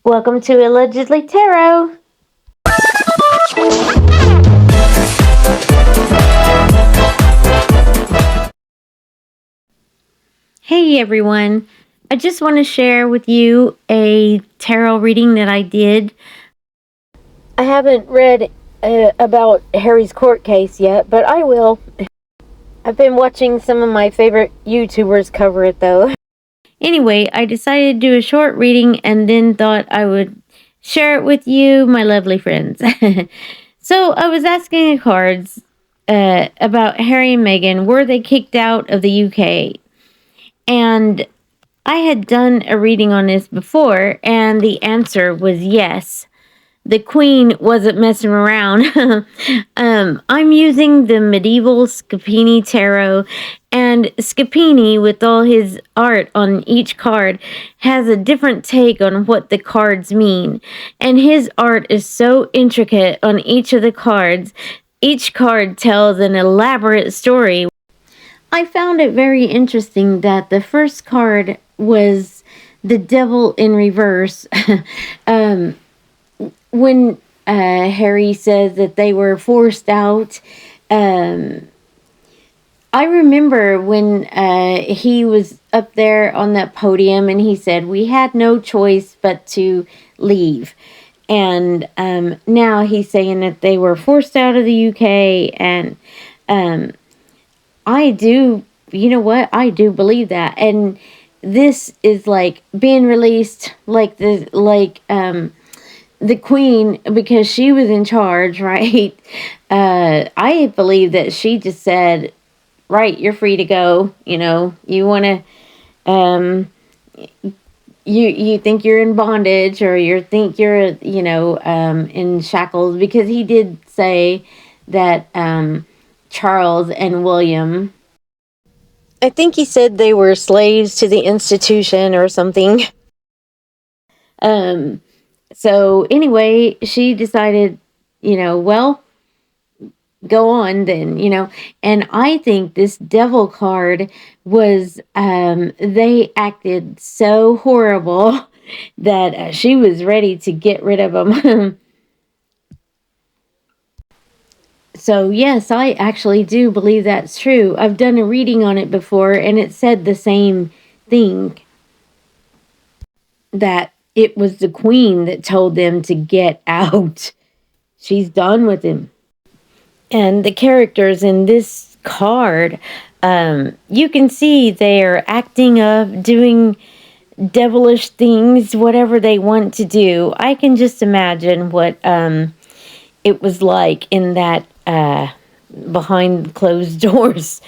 Welcome to Allegedly Tarot. Hey everyone, I just want to share with you a tarot reading that I did. I haven't read about Harry's court case yet, but I will. I've been watching some of my favorite YouTubers cover it though. Anyway, I decided to do a short reading and then thought I would share it with you, my lovely friends. So I was asking the cards about Harry and Meghan. Were they kicked out of the UK? And I had done a reading on this before, and the answer was yes. The Queen wasn't messing around. I'm using the medieval Scapini Tarot, and Scapini, with all his art on each card, has a different take on what the cards mean. And his art is so intricate on each of the cards. Each card tells an elaborate story. I found it very interesting that the first card was the Devil in reverse. When Harry says that they were forced out, I remember when he was up there on that podium and he said, "We had no choice but to leave." And now he's saying that they were forced out of the UK, and I do, you know what? I do believe that. And this is like being released like the Queen, because she was in charge, right? I believe that she just said, right, you're free to go. You know, you want to, you think you're in bondage, or you think you're, in shackles, because he did say that, Charles and William, I think he said they were slaves to the institution or something. So anyway, she decided, well, go on then, and I think this devil card was, they acted so horrible that she was ready to get rid of them. So yes, I actually do believe that's true. I've done a reading on it before, and it said the same thing, that it was the Queen that told them to get out. She's done with him. And the characters in this card, you can see they're acting up, doing devilish things, whatever they want to do. I can just imagine what it was like in that behind closed doors.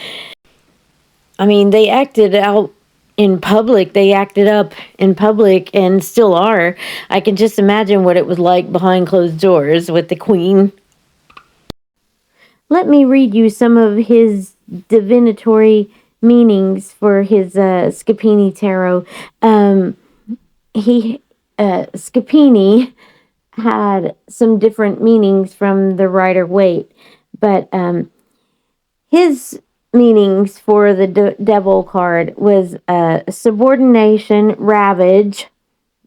I mean, they acted out in public. They acted up in public and still are. I can just imagine what it was like behind closed doors with the Queen. Let me read you some of his divinatory meanings for his Scapini Tarot. Scapini had some different meanings from the Rider-Waite, but his meanings for the devil card was subordination, ravage,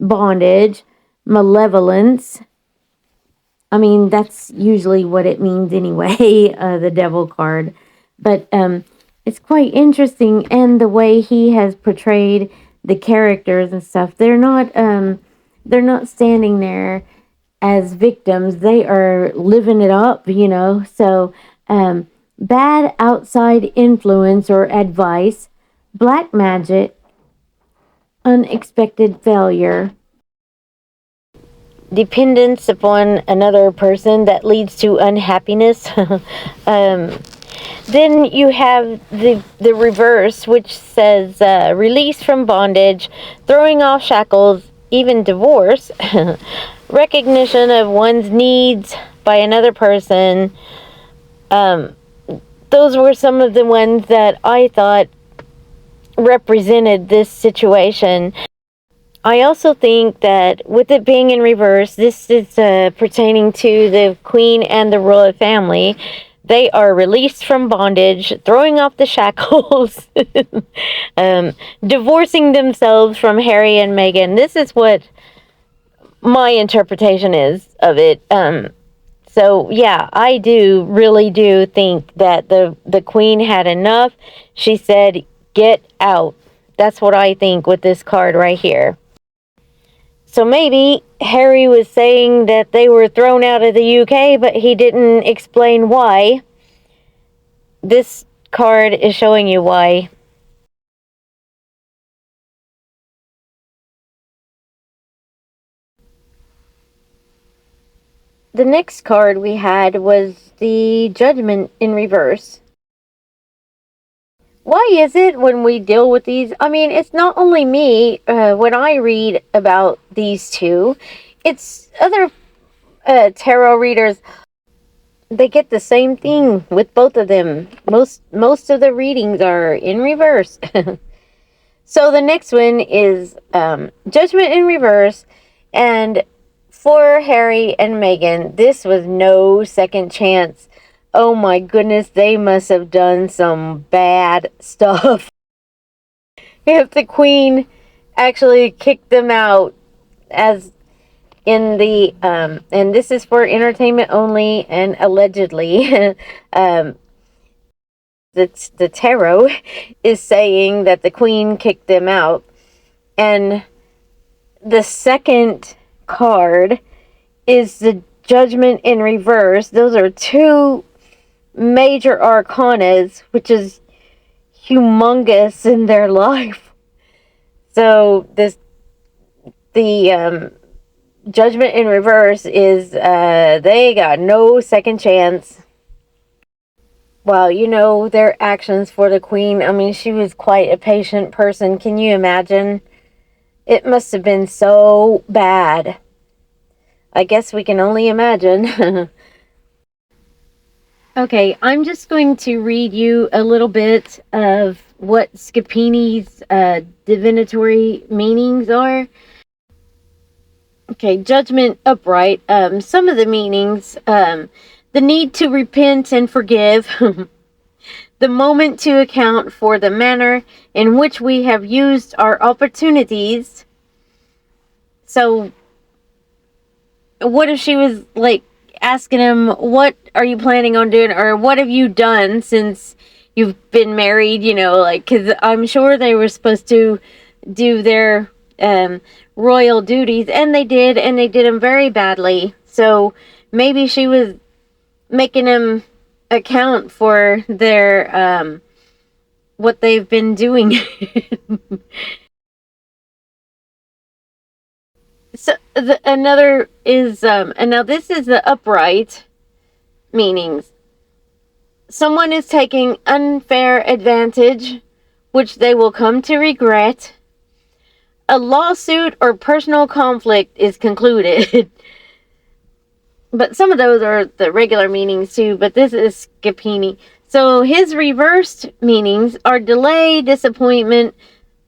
bondage, malevolence. I mean, that's usually what it means anyway, the devil card. But it's quite interesting, and the way he has portrayed the characters and stuff. They're not standing there as victims. They are living it up, So bad outside influence or advice, black magic, unexpected failure, dependence upon another person that leads to unhappiness. Then you have the reverse, which says release from bondage, throwing off shackles, even divorce, recognition of one's needs by another person. Those were some of the ones that I thought represented this situation. I also think that with it being in reverse, this is pertaining to the Queen and the royal family. They are released from bondage, throwing off the shackles, divorcing themselves from Harry and Meghan. This is what my interpretation is of it. So yeah, I really do think that the queen had enough. She said, "Get out." That's what I think with this card right here. So maybe Harry was saying that they were thrown out of the UK, but he didn't explain why. This card is showing you why. The next card we had was the Judgment in reverse. Why is it when we deal with these? I mean, it's not only me when I read about these two, it's other tarot readers. They get the same thing with both of them. Most of the readings are in reverse. So the next one is Judgment in reverse, and for Harry and Meghan, this was no second chance. Oh my goodness, they must have done some bad stuff. If the Queen actually kicked them out, as in the and this is for entertainment only and allegedly, the tarot is saying that the Queen kicked them out, and the second card is the Judgment in reverse. Those are two major arcanas, which is humongous in their life. So the Judgment in reverse is they got no second chance. Well, their actions for the Queen. I mean, she was quite a patient person. Can you imagine? It must have been so bad. I guess we can only imagine. Okay, I'm just going to read you a little bit of what Scapini's divinatory meanings are. Okay, judgment upright. Some of the meanings, the need to repent and forgive, the moment to account for the manner in which we have used our opportunities. So, what if she was like asking him, what are you planning on doing, or what have you done since you've been married, because I'm sure they were supposed to do their royal duties, and they did them very badly. So maybe she was making them account for their what they've been doing. So another is and now this is the upright meanings. Someone is taking unfair advantage, which they will come to regret. A lawsuit or personal conflict is concluded. But some of those are the regular meanings too, but this is Scapini. So his reversed meanings are delay, disappointment,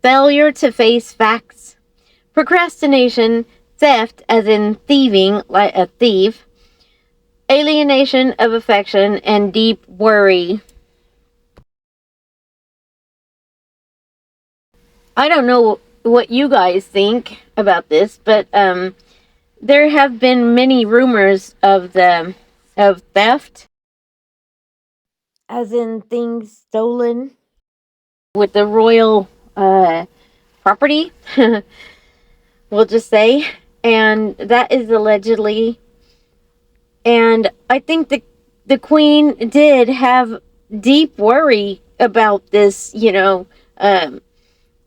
failure to face facts, procrastination, theft, as in thieving, like a thief, alienation of affection, and deep worry. I don't know what you guys think about this, but there have been many rumors of theft, as in things stolen with the royal property. We'll just say, and that is allegedly. And I think the Queen did have deep worry about this,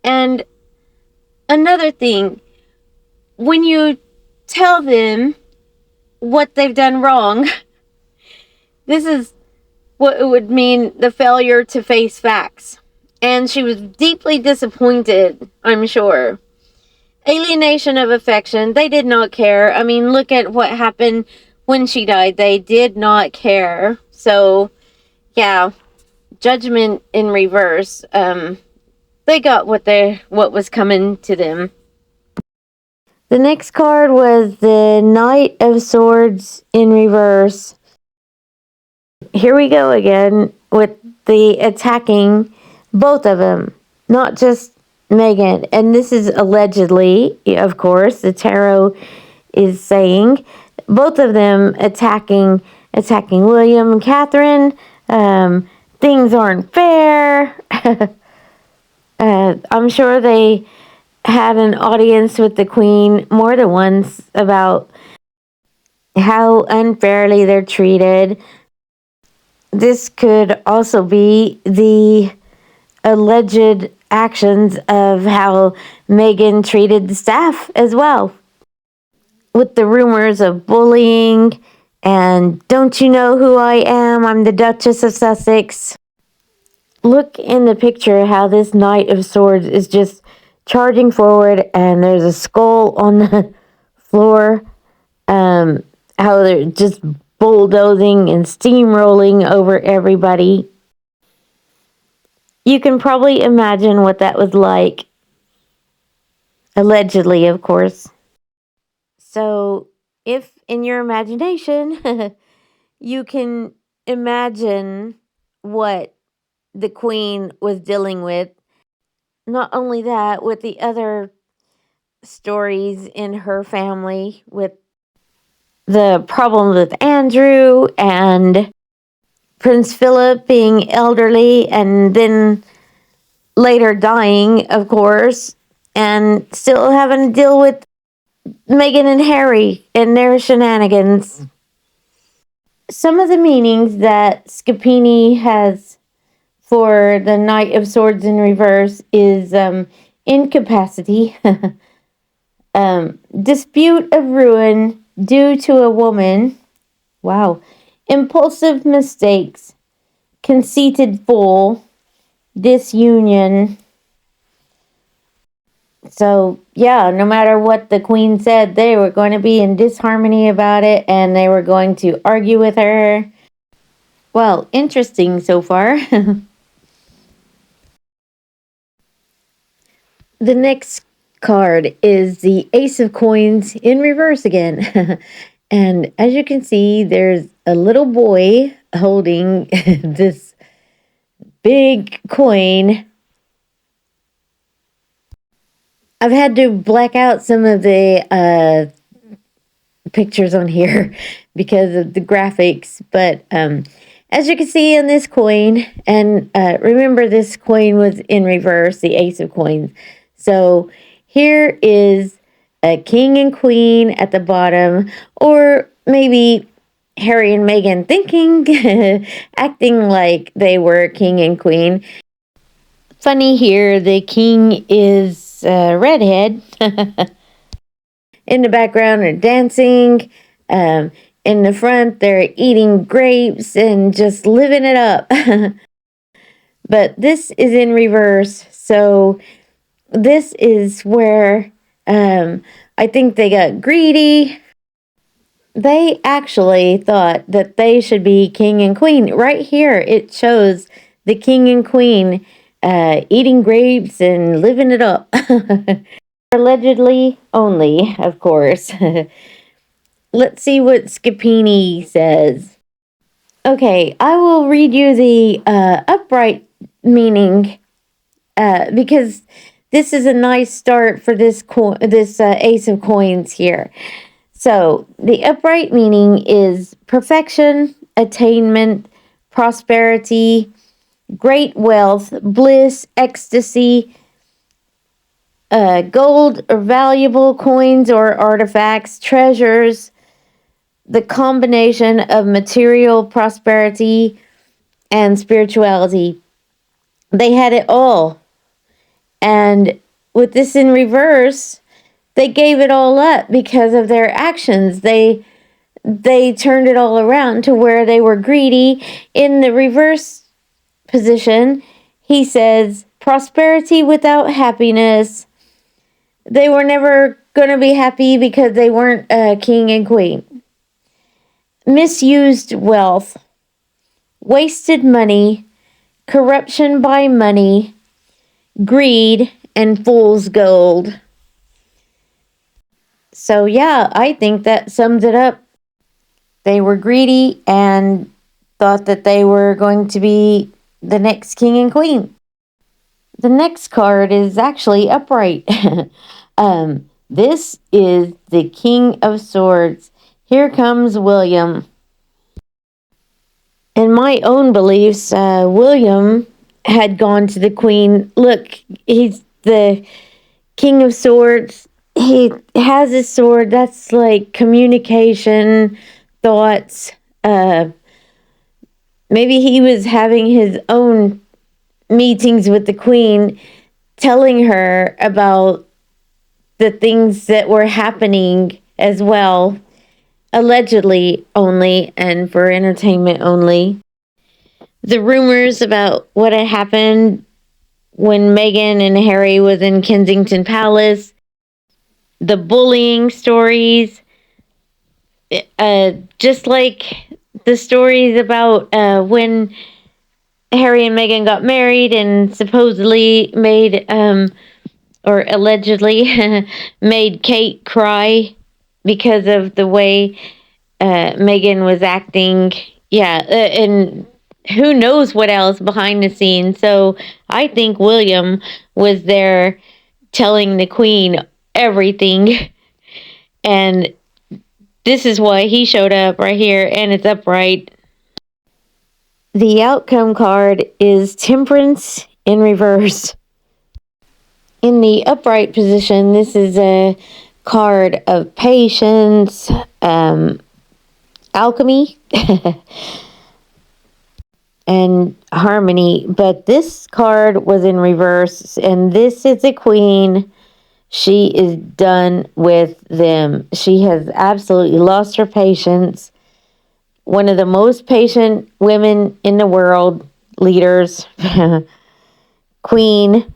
and another thing, when you tell them what they've done wrong, this is what it would mean, the failure to face facts. And she was deeply disappointed, I'm sure. Alienation of affection, they did not care. I mean, look at what happened when she died. They did not care. So, yeah, judgment in reverse. They got what was coming to them. The next card was the Knight of Swords in reverse. Here we go again with the attacking both of them, not just Meghan. And this is allegedly, of course, the tarot is saying. Both of them attacking William and Catherine. Things aren't fair. I'm sure they had an audience with the Queen more than once about how unfairly they're treated. This could also be the alleged actions of how Meghan treated the staff as well, with the rumors of bullying and "don't you know who I am? I'm the Duchess of Sussex." Look in the picture how this Knight of Swords is just charging forward, and there's a skull on the floor. How they're just bulldozing and steamrolling over everybody. You can probably imagine what that was like. Allegedly, of course. So, if in your imagination you can imagine what the Queen was dealing with, not only that, with the other stories in her family, with the problems with Andrew and Prince Philip being elderly and then later dying, of course, and still having to deal with Meghan and Harry and their shenanigans. Some of the meanings that Scapini has for the Knight of Swords in reverse is incapacity, dispute of ruin due to a woman, wow, impulsive mistakes, conceited fool, disunion. So, yeah, no matter what the Queen said, they were going to be in disharmony about it and they were going to argue with her. Well, interesting so far. The next card is the Ace of Coins in reverse again. And as you can see, there's a little boy holding this big coin. I've had to black out some of the pictures on here because of the graphics, but as you can see on this coin, and remember this coin was in reverse, the Ace of Coins. So here is a king and queen at the bottom, or maybe Harry and Meghan thinking, acting like they were king and queen. Funny here, the king is redhead. In the background, they're dancing. In the front, they're eating grapes and just living it up. But this is in reverse, so this is where I think they got greedy. They actually thought that they should be king and queen. Right here, it shows the king and queen eating grapes and living it up. Allegedly only, of course. Let's see what Scapini says. Okay, I will read you the upright meaning because this is a nice start for this Ace of Coins here. So the upright meaning is perfection, attainment, prosperity, great wealth, bliss, ecstasy, gold or valuable coins or artifacts, treasures, the combination of material prosperity and spirituality. They had it all. And with this in reverse, they gave it all up because of their actions. They turned it all around to where they were greedy. In the reverse position, he says prosperity without happiness. They were never going to be happy because they weren't a king and queen. Misused wealth, wasted money, corruption by money, greed, and fool's gold. So, yeah, I think that sums it up. They were greedy and thought that they were going to be the next king and queen. The next card is actually upright. This is the King of Swords. Here comes William. In my own beliefs, William had gone to the Queen. Look, he's the King of Swords. He has his sword. That's like communication, thoughts. Maybe he was having his own meetings with the Queen, telling her about the things that were happening as well, allegedly only, and for entertainment only. The rumors about what had happened when Meghan and Harry was in Kensington Palace, the bullying stories, just like the stories about when Harry and Meghan got married and supposedly made, or allegedly made Kate cry because of the way Meghan was acting. Yeah, and who knows what else behind the scenes. So I think William was there telling the Queen everything. And this is why he showed up right here, and it's upright. The outcome card is Temperance in reverse. In the upright position, this is a card of patience, alchemy, and harmony. But this card was in reverse, and this is a queen. She is done with them. She has absolutely lost her patience. One of the most patient women in the world, leaders, queen,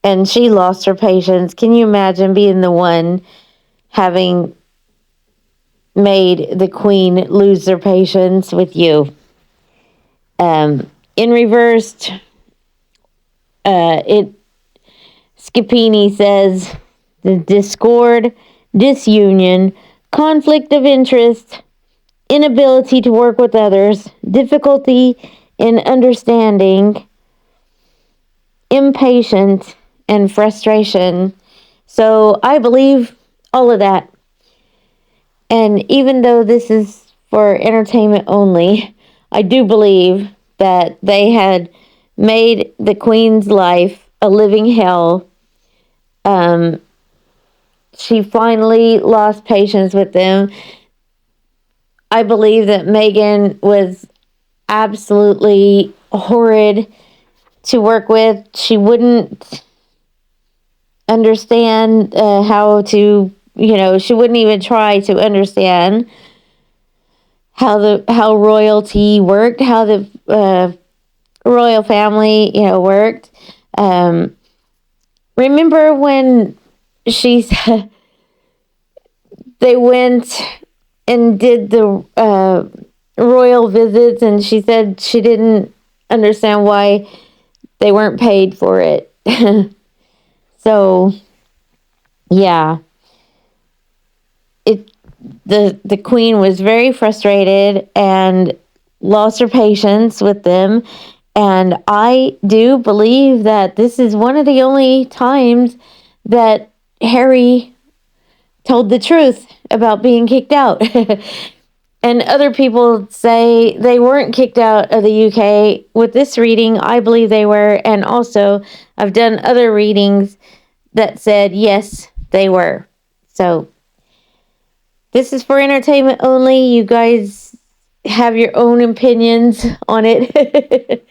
and she lost her patience. Can you imagine being the one having made the queen lose their patience with you? In reversed, it Scapini says the discord, disunion, conflict of interest, inability to work with others, difficulty in understanding, impatience, and frustration. So I believe all of that. And even though this is for entertainment only, I do believe that they had made the Queen's life a living hell. She finally lost patience with them. I believe that Meghan was absolutely horrid to work with. She wouldn't understand how to, she wouldn't even try to understand how royalty worked, how the royal family, worked. Remember when she they went and did the royal visits, and she said she didn't understand why they weren't paid for it. So, yeah, the queen was very frustrated and lost her patience with them. And I do believe that this is one of the only times that Harry told the truth about being kicked out. And other people say they weren't kicked out of the UK. With this reading, I believe they were. And also, I've done other readings that said, yes, they were. So, this is for entertainment only. You guys have your own opinions on it.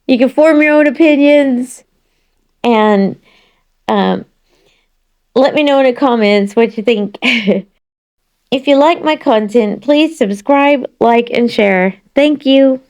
You can form your own opinions. And let me know in the comments what you think. If you like my content, please subscribe, like, and share. Thank you.